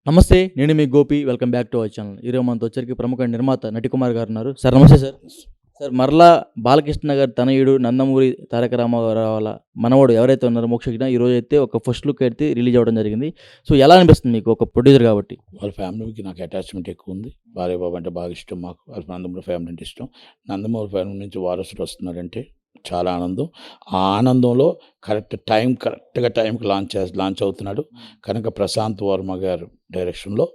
నమస్తే. నేను మీ Gopi. Welcome back to our channel. ఈరోజు మనతో వచ్చరికి ప్రముఖ నిర్మాత నటికుమార్ గారు ఉన్నారు. సార్ నమస్తే సార్. సార్ మరలా బాలకృష్ణ గారి తనయుడు నందమూరి తారక రామారావు వాళ్ళ మనవడు ఎవరైతే ఉన్నారో మోక్షజ్ఞ ఈరోజు అయితే ఒక ఫస్ట్ లుక్ అయితే రిలీజ్ అవ్వడం జరిగింది. సో ఎలా అనిపిస్తుంది మీకు ఒక ప్రొడ్యూసర్ కాబట్టి? వాళ్ళ ఫ్యామిలీకి నాకు అటాచ్మెంట్ ఎక్కువ ఉంది. భార్య బాబు అంటే బాగా ఇష్టం మాకు. వాళ్ళ నందమూరి ఫ్యామిలీ అంటే ఇష్టం. నందమూరి ఫ్యామిలీ నుంచి వారసుడు వస్తున్నాడంటే చాలా ఆనందం. ఆ ఆనందంలో కరెక్ట్గా టైంకి లాంచ్ అవుతున్నాడు. కనుక ప్రశాంత్ వర్మ గారు డైరెక్షన్లో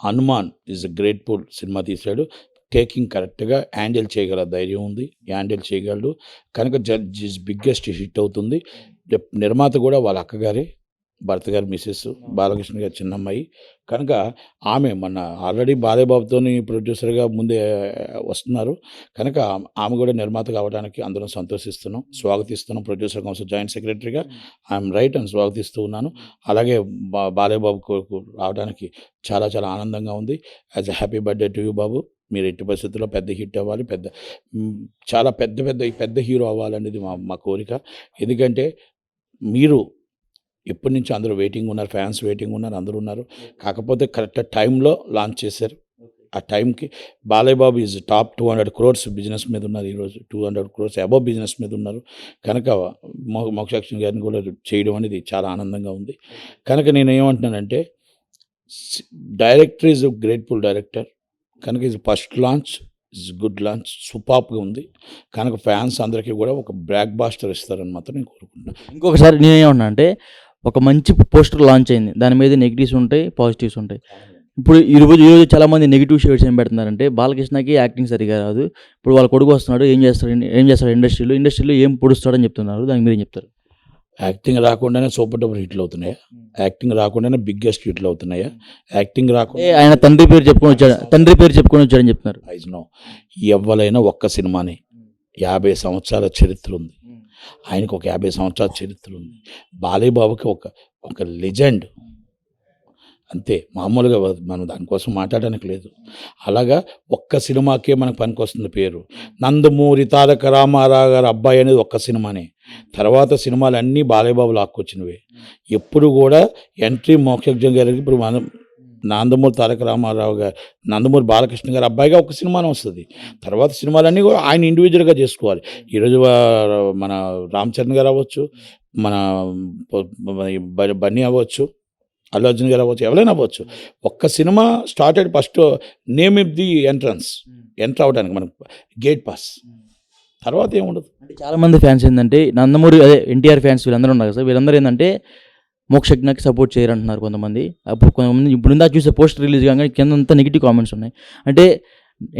హనుమాన్ ఈజ్ గ్రేట్ఫుల్ సినిమా తీశాడు. టేకింగ్ కరెక్ట్గా హ్యాండిల్ చేయగల ధైర్యం ఉంది, హ్యాండిల్ చేయగలడు. కనుక జడ్జ్ బిగ్గెస్ట్ హిట్ అవుతుంది. నిర్మాత కూడా వాళ్ళ అక్కగారే, భరత్ గారి మిస్సెస్, బాలకృష్ణ గారి చిన్నమ్మాయి. కనుక ఆమె మన ఆల్రెడీ బాలయ్యబాబుతో ప్రొడ్యూసర్గా ముందే వస్తున్నారు. కనుక ఆమె కూడా నిర్మాత కావడానికి అందరం సంతోషిస్తున్నాం, స్వాగతిస్తున్నాం. ప్రొడ్యూసర్ కౌన్సిల్ జాయింట్ సెక్రటరీగా ఐఎమ్ రైట్ అని స్వాగతిస్తూ ఉన్నాను. అలాగే బాలయ్యబాబు రావడానికి చాలా చాలా ఆనందంగా ఉంది. As a happy birthday to you బాబు. మీరు ఎట్టి పరిస్థితుల్లో పెద్ద హిట్ అవ్వాలి, చాలా పెద్ద హీరో అవ్వాలనేది మా కోరిక. ఎందుకంటే మీరు ఎప్పటి నుంచి అందరూ వెయిటింగ్ ఉన్నారు, ఫ్యాన్స్ వెయిటింగ్ ఉన్నారు, అందరూ ఉన్నారు. కాకపోతే కరెక్ట్ టైంలో లాంచ్ చేశారు. ఆ టైంకి Balayya Babu is top 200 crores business మీద ఉన్నారు. ఈరోజు 200 crores అబవ్ బిజినెస్ మీద ఉన్నారు. కనుక మోక్షజ్ఞ గారిని కూడా చేయడం అనేది చాలా ఆనందంగా ఉంది. కనుక నేను ఏమంటున్నానంటే డైరెక్టర్ ఈజ్ గ్రేట్ఫుల్ డైరెక్టర్. కనుక ఇది first launch is good launch, సూపర్గా ఉంది. కనుక ఫ్యాన్స్ అందరికీ కూడా ఒక బ్లాక్ బాస్టర్ ఇస్తారని మాత్రం నేను కోరుకుంటున్నాను. ఇంకొకసారి నేనేమన్నా అంటే ఒక మంచి పోస్టర్ లాంచ్ అయింది. దాని మీద నెగిటివ్స్ ఉంటాయి, పాజిటివ్స్ ఉంటాయి. ఇప్పుడు ఈరోజు చాలామంది నెగిటివ్ షేడ్స్ ఏం పెడుతున్నారంటే బాలకృష్ణకి యాక్టింగ్ సరిగా రాదు, ఇప్పుడు వాళ్ళ కొడుకు వస్తున్నాడు ఏం చేస్తాడు ఇండస్ట్రీలో ఏం పొడుస్తాడని చెప్తున్నారు. దానికి మీరు ఏం చెప్తారు? యాక్టింగ్ రాకుండానే సూపర్ డూపర్ హిట్లు అవుతున్నాయా? యాక్టింగ్ రాకుండానే బిగ్గెస్ట్ హిట్లు అవుతున్నాయా? యాక్టింగ్ రాకుండా ఆయన తండ్రి పేరు చెప్పుకొని వచ్చాడని చెప్తున్నారు. నో, ఎవరైనా ఒక్క సినిమాని 50 సంవత్సరాల చరిత్ర ఉంది. ఆయనకు ఒక 50 సంవత్సరాల చరిత్ర ఉంది. బాలయ్యబాబుకి ఒక లెజెండ్ అంతే. మామూలుగా మనం దానికోసం మాట్లాడడానికి లేదు. అలాగా ఒక్క సినిమాకే మనకు పనికొస్తుంది పేరు. నందమూరి తారక రామారావు గారు అబ్బాయి అనేది ఒక్క సినిమానే. తర్వాత సినిమాలన్నీ బాలయ్యబాబు లాక్కొచ్చినవే. ఎప్పుడు కూడా ఎంట్రీ మోక్షజ్ఞ గారికి ఇప్పుడు మనం నందమూరి తారక రామారావు గారు, నందమూరి బాలకృష్ణ గారు అబ్బాయిగా ఒక సినిమానే వస్తుంది. తర్వాత సినిమాలన్నీ కూడా ఆయన ఇండివిజువల్గా చేసుకోవాలి. ఈరోజు మన రామ్ చరణ్ గారు అవ్వచ్చు, మన బన్నీ అవ్వచ్చు, అల్లు అర్జున్ గారు అవ్వచ్చు, ఎవరైనా అవ్వచ్చు. ఒక్క cinema started first name if the enter అవడానికి మనకు గేట్ పాస్, తర్వాత ఏముండదు. అంటే చాలామంది ఫ్యాన్స్ ఏంటంటే నందమూరి ఎన్టీఆర్ ఫ్యాన్స్ వీళ్ళందరూ ఉన్నారు కదా, వీళ్ళందరూ ఏంటంటే మోక్షజ్ఞకి సపోర్ట్ చేయరంటున్నారు కొంతమంది. అప్పుడు కొంతమంది ఇప్పుడు ఇందా చూసే పోస్టర్ రిలీజ్ కాగానే కిందంతా నెగిటివ్ కామెంట్స్ ఉన్నాయి. అంటే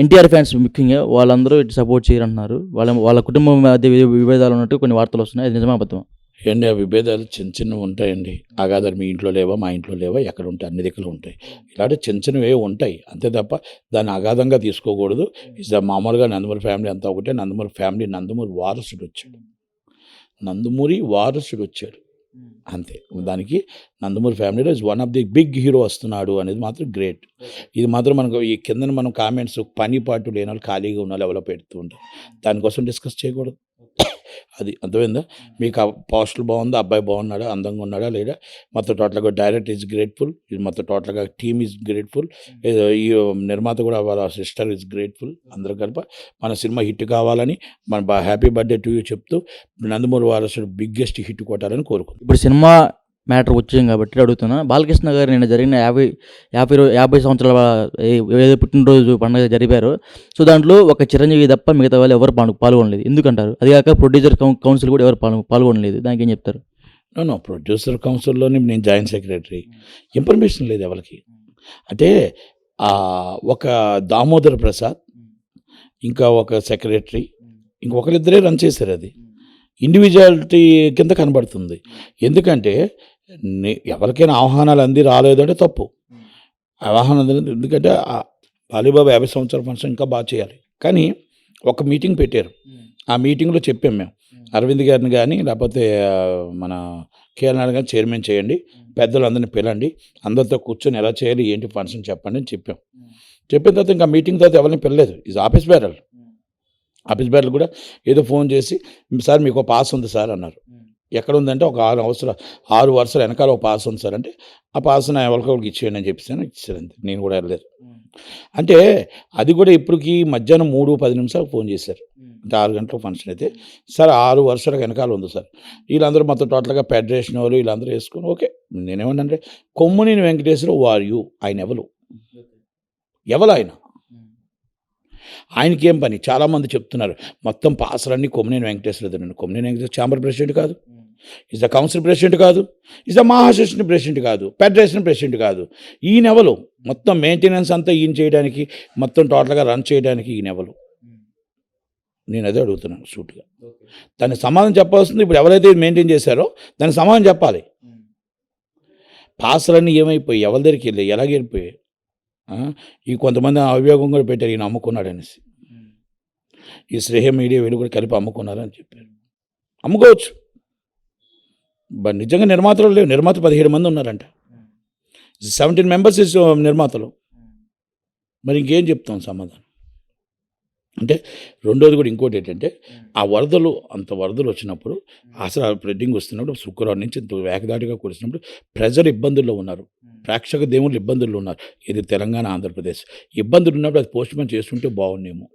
ఎన్టీఆర్ ఫ్యాన్స్ ముఖ్యంగా వాళ్ళందరూ ఇటు సపోర్ట్ చేయరంటున్నారు. వాళ్ళ కుటుంబం మధ్య విభేదాలు ఉన్నట్టు కొన్ని వార్తలు వస్తున్నాయి. అది నిజమా అబద్ధమా? ఏంటి ఆ విభేదాలు చిన్నవి ఉంటాయండి. ఆగాదారు మీ ఇంట్లో లేవా, మా ఇంట్లో లేవా, ఎక్కడ ఉంటాయి, అన్ని దగ్గర ఉంటాయి. ఇలాంటి చిన్నవి ఉంటాయి అంతే తప్ప దాన్ని అగాధంగా తీసుకోకూడదు. ఇస్ మామూలుగా నందమూరి ఫ్యామిలీ అంతా ఒకటే. నందమూరి ఫ్యామిలీ నందమూరి వారసుడు వచ్చాడు అంతే. దానికి నందమూరి ఫ్యామిలీలో is one of the big hero వస్తున్నాడు అనేది మాత్రం గ్రేట్. ఇది మాత్రం మనకు ఈ కింద మనం కామెంట్స్ పని పాటు లేని వాళ్ళు, ఖాళీగా ఉన్న లెవెల్లో పెడుతూ ఉంటాం. దానికోసం డిస్కస్ చేయకూడదు. అది అర్థమైందా మీకు? ఆ పోస్టర్ బాగుందా, అబ్బాయి బాగున్నాడా, అందంగా ఉన్నాడా లేదా, మొత్తం టోటల్గా డైరెక్టర్ ఈజ్ గ్రేట్ఫుల్, ఇది మొత్తం టోటల్గా టీమ్ ఈజ్ గ్రేట్ఫుల్, ఈ నిర్మాత కూడా వాళ్ళ సిస్టర్ ఈజ్ గ్రేట్ఫుల్. అందరూ కలిపి మన సినిమా హిట్ కావాలని మన హ్యాపీ బర్త్డే టు యూ చెప్తూ నందమూరి వారసుడు బిగ్గెస్ట్ హిట్ కొట్టాలని కోరుకుంటున్నాను. ఇప్పుడు సినిమా మ్యాటర్ వచ్చాం కాబట్టి అడుగుతున్నా, బాలకృష్ణ గారు నిన్న జరిగిన 50 సంవత్సరాల ఏదో పుట్టినరోజు పండుగ జరిపారు. సో దాంట్లో ఒక చిరంజీవి తప్ప మిగతా వాళ్ళు ఎవరు పాల్గొనలేదు. ఎందుకంటారు? అది కాక ప్రొడ్యూసర్ కౌన్సిల్ కూడా ఎవరు పాల్గొనలేదు. దానికి ఏం చెప్తారు? నో, ప్రొడ్యూసర్ కౌన్సిల్లోనే నేను జాయింట్ సెక్రటరీ. ఇన్ఫర్మేషన్ లేదు ఎవరికి. అంటే ఒక దామోదర్ ప్రసాద్, ఇంకా ఒక సెక్రటరీ, ఇంకొకరిద్దరే రన్ చేశారు. అది ఇండివిజువాలిటీ కింద కనబడుతుంది. ఎందుకంటే ఎవరికైనా ఆహ్వానాలు అంది రాలేదు అంటే తప్పు. ఆహ్వానం ఎందుకంటే బాలయ్యబాబు 50 సంవత్సరాల ఫంక్షన్ ఇంకా బాగా చేయాలి. కానీ ఒక మీటింగ్ పెట్టారు. ఆ మీటింగ్లో చెప్పాం మేము, అరవింద్ గారిని కానీ లేకపోతే మన కేఎల్ నాయుడు గారిని చైర్మన్ చేయండి, పెద్దలందరినీ పిలండి, అందరితో కూర్చొని ఎలా చేయాలి ఏంటి ఫంక్షన్ చెప్పండి అని చెప్పాం. చెప్పిన తర్వాత ఇంకా మీటింగ్ తర్వాత ఎవరిని పిల్లలేదు. ఇది ఆఫీస్ బ్యారల్ కూడా ఏదో ఫోన్ చేసి, సార్ మీకు పాస్ ఉంది సార్ అన్నారు. ఎక్కడ ఉందంటే ఒక 6 వరుసలు వెనకాల ఒక పాస్ ఉంది సార్ అంటే, ఆ పాస్ ఎవరికొకరికి ఇచ్చేయండి అని చెప్పేసాను. ఇచ్చేసారు అంతే. నేను కూడా వెళ్ళలేదు. అంటే అది కూడా ఇప్పటికి మధ్యాహ్నం 3:10 ఫోన్ చేశారు. అంటే 6 గంటలకు ఫంక్షన్ అయితే, సార్ 6 వరుసలకు వెనకాల ఉంది సార్. వీళ్ళందరూ మొత్తం టోటల్‌గా ఫెడరేషన్ వాళ్ళు వీళ్ళందరూ వేసుకొని ఓకే. నేనేమన్నానంటే, Kommineni Venkateswara Rao who are you? ఆయన ఎవరు ఆయన? ఆయనకేం పని? చాలామంది చెప్తున్నారు. మొత్తం పాసులన్నీ కొమ్మినేని వెంకటేశ్వరరావుదేనండి. కొమ్మినేని వెంకటేశ్వర ఛాంబర్ ప్రెసిడెంట్ కాదు. ఈజ్ ద కౌన్సిల్ ప్రెసిడెంట్ కాదు. ఈజ్ ద మహాసెషన్ ప్రెసిడెంట్ కాదు. ఫెడరేషన్ ప్రెసిడెంట్ కాదు. ఈయనెవరు? మొత్తం మెయింటెనెన్స్ అంతా ఈయన చేయడానికి, మొత్తం టోటల్‌గా రన్ చేయడానికి ఈయనెవరు? నేను అదే అడుగుతున్నాను సూటిగా. దానికి సమాధానం చెప్పాల్సింది ఇప్పుడు ఎవరైతే మెయింటైన్ చేశారో దానికి సమాధానం చెప్పాలి. పాసులన్నీ ఏమైపోయి ఎవరి దగ్గరికి వెళ్ళాయి? ఎలాగ వెళ్ళిపోయాయి? ఈ కొంతమంది అభియోగం కూడా పెట్టారు ఈయన అమ్ముకున్నాడనేసి. ఈ శ్రేయ మీడియా వీళ్ళు కూడా కలిపి అమ్ముకున్నారని చెప్పారు. అమ్ముకోవచ్చు. బట్ నిజంగా నిర్మాతలు లేవు. నిర్మాత 17 మంది ఉన్నారంట. 17 మెంబర్స్ ఇస్ నిర్మాతలు. మరి ఇంకేం చెప్తాం సమాధానం? అంటే రెండోది కూడా ఇంకోటి ఏంటంటే, ఆ వరదలు వచ్చినప్పుడు అసలు ఆ ఫ్లడ్డింగ్ వస్తున్నప్పుడు శుక్రవారం నుంచి వేగదాటిగా కురిసినప్పుడు ప్రజలు ఇబ్బందుల్లో ఉన్నారు. ప్రేక్షక దేవుళ్ళు ఇబ్బందుల్లో ఉన్నారు. ఇది తెలంగాణ, ఆంధ్రప్రదేశ్. ఇబ్బందులు ఉన్నప్పుడు అది పోస్ట్‌పోన్ చేస్తుంటే బాగుండేమో.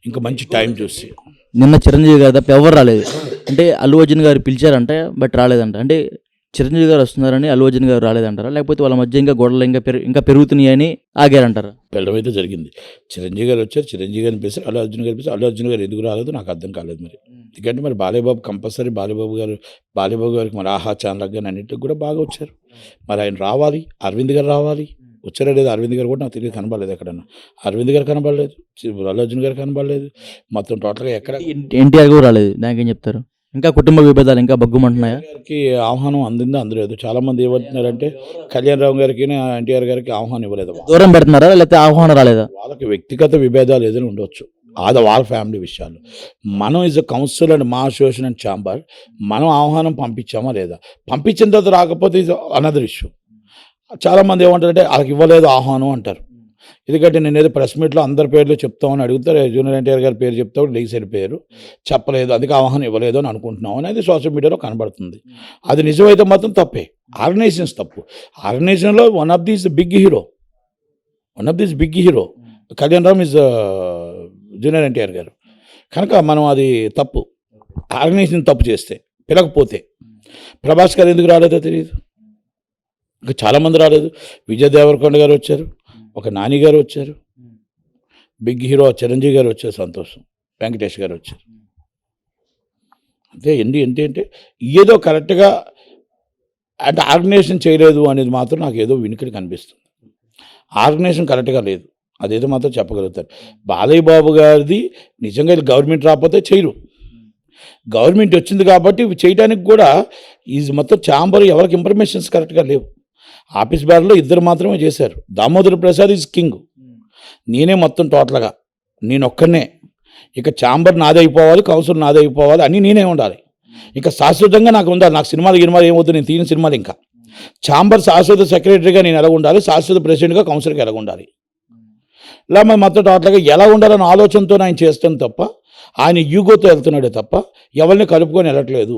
ఇంకా మంచి టైం చూసి. నిన్న చిరంజీవి గారు తప్ప ఎవరు రాలేదు. అంటే అల్లు అర్జున్ గారు పిలిచారంట, బట్ రాలేదంట. అంటే చిరంజీవి గారు వస్తున్నారని అల్లు అర్జున్ గారు రాలేదంటారా? లేకపోతే వాళ్ళ మధ్య ఇంకా గొడవలు ఇంకా పెరుగుతున్నాయని ఆగారంటారా? వెళ్ళడమైతే జరిగింది. చిరంజీవి గారు వచ్చారు. చిరంజీవి గారిని పిలిచారు. అల్లు అర్జున్ గారు పిలిచారు. అల్లు అర్జున్ గారు ఎందుకు రాలేదో నాకు అర్థం కాలేదు మరి. ఎందుకంటే మరి బాలయ్యబాబు కంపల్సరీ బాలయ్యబాబు గారికి మరి ఆహా ఛానల్కి కానీ అన్నింటికి కూడా బాగా వచ్చారు. మరి ఆయన రావాలి. అరవింద్ గారు రావాలి. వచ్చారా లేదా? అరవింద్ గారు కూడా నాకు తెలియదు, కనబడలేదు ఎక్కడన్నా. అరవింద్ గారు కనబడలేదు. అల్లు అర్జున్ గారు కనబడలేదు. మొత్తం టోటల్గా ఎక్కడ ఎన్టీఆర్ కూడా రాలేదు. దానికి ఏం చెప్తారు? ఇంకా కుటుంబ విభేదాలు ఇంకా బగ్గుమంటున్నాయా? గారికి ఆహ్వానం అందిందో అందలేదు. చాలా మంది ఏమంటున్నారంటే కళ్యాణరావు గారికి ఎన్టీఆర్ గారికి ఆహ్వానం ఇవ్వలేదు. దూరం పెడుతున్నారా లేకపోతే ఆహ్వానం రాలేదా? వాళ్ళకి వ్యక్తిగత విభేదాలు ఏదైనా ఉండొచ్చు. అది వాళ్ళ ఫ్యామిలీ విషయాలు. మనం ఇస్ అ కౌన్సిల్ అండ్ మా అసోసియేషన్ అండ్ ఛాంబర్ మనం ఆహ్వానం పంపించామా లేదా? పంపించిన తర్వాత రాకపోతే ఇది అనదర్ ఇష్యూ. చాలామంది ఏమంటారంటే వాళ్ళకి ఇవ్వలేదు ఆహ్వానం అంటారు. ఎందుకంటే నేను ఏదో ప్రెస్ మీట్లో అందరి పేర్లు చెప్తామని అడుగుతారు. జూనియర్ ఎన్టీఆర్ గారి పేరు చెప్తాడు, లేచి పేరు చెప్పలేదు, అందుకే ఆహ్వానం ఇవ్వలేదు అని అనుకుంటున్నాం అనేది సోషల్ మీడియాలో కనబడుతుంది. అది నిజమైతే మాత్రం తప్పే. ఆర్గనైజేషన్స్ తప్పు. ఆర్గనైజేషన్లో one of this big hero Kalyanram is junior NTR గారు. కనుక మనం అది తప్పు. ఆర్గనైజేషన్ తప్పు చేస్తే పిలకపోతే. ప్రభాస్ గారు ఎందుకు రాలేదో తెలియదు. ఇంకా చాలామంది రాలేదు. విజయ్ దేవరకొండ గారు వచ్చారు, ఒక నాని గారు వచ్చారు, బిగ్ హీరో చిరంజీవి గారు వచ్చారు, సంతోషం, వెంకటేష్ గారు వచ్చారు. అంటే ఏంటి ఏదో కరెక్ట్గా అంటే ఆర్గనైజేషన్ చేయలేదు అనేది మాత్రం నాకు ఏదో వినికిడి కనిపిస్తుంది. ఆర్గనైజేషన్ కరెక్ట్గా లేదు, అదేదో మాత్రం చెప్పగలుగుతారు. బాలయ్య బాబు గారిది నిజంగా గవర్నమెంట్ రాకపోతే చేయరు. గవర్నమెంట్ వచ్చింది కాబట్టి చేయడానికి కూడా మొత్తం ఛాంబర్ ఎవరికి ఇన్ఫర్మేషన్స్ కరెక్ట్గా లేవు. ఆఫీస్ బ్యాగ్లో 2 మాత్రమే చేశారు. Damodar Prasad is king. నేనే మొత్తం టోటల్గా నేను ఒక్కనే. ఇక ఛాంబర్ నాదే అయిపోవాలి, కౌన్సిల్ నాదే అయిపోవాలి, అన్నీ నేనే ఉండాలి. ఇక శాశ్వతంగా నాకు ఉండాలి. నాకు సినిమాలు ఏమవుతుంది, నేను తీసిన సినిమాలు ఇంకా ఛాంబర్ శాశ్వత సెక్రటరీగా నేను ఎలా ఉండాలి, శాశ్వత ప్రెసిడెంట్గా కౌన్సిల్కి ఎలా ఉండాలి, ఇలా మొత్తం టోటల్గా ఎలా ఉండాలన్న ఆలోచనతో ఆయన చేస్తాను తప్ప ఆయన యూగోతో వెళ్తున్నాడే తప్ప ఎవరిని కలుపుకొని వెళ్ళట్లేదు.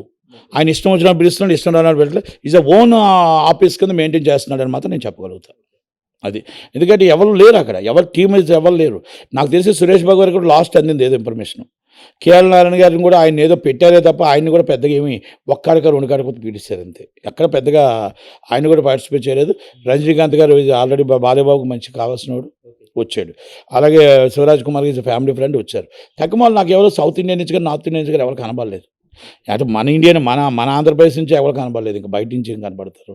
ఆయన ఇష్టం వచ్చినా పిలుస్తున్నాడు, ఇష్టం రాని పెట్టలేదు. ఈజ్ అ ఓన్ ఆఫీస్ కింద మెయింటైన్ చేస్తున్నాడు అని మాత్రం నేను చెప్పగలుగుతాను. అది ఎందుకంటే ఎవరు లేరు అక్కడ, ఎవరు టీమ్ ఎవరు లేరు. నాకు తెలిసి సురేష్ బాబు గారికి కూడా లాస్ట్ అందింది ఏదో ఇన్ఫర్మేషన్. కేఎల్ నారాయణ గారిని కూడా ఆయన ఏదో పెట్టారే తప్ప ఆయన్ని కూడా పెద్దగా ఏమి ఒక్కడిక 2 కాడిపోతే పీడిస్తారు అంతే. ఎక్కడ పెద్దగా ఆయన కూడా పార్టిసిపేట్ చేయలేదు. రజనీకాంత్ గారు ఆల్రెడీ బాలయ్యబాబుకి మంచి కావాల్సినవాడు వచ్చాడు. అలాగే శివరాజ్ కుమార్ గారి ఫ్యామిలీ ఫ్రెండ్ వచ్చారు. తక్కువ నాకు ఎవరు సౌత్ ఇండియన్ నుంచి కానీ నార్త్ ఇండియన్ నుంచి కానీ ఎవరు కనబడలేదు. అంటే మన ఇండియన్ మన ఆంధ్రప్రదేశ్ నుంచి ఎవరు కనబడలేదు. ఇంకా బయట నుంచి ఏం కనబడతారు.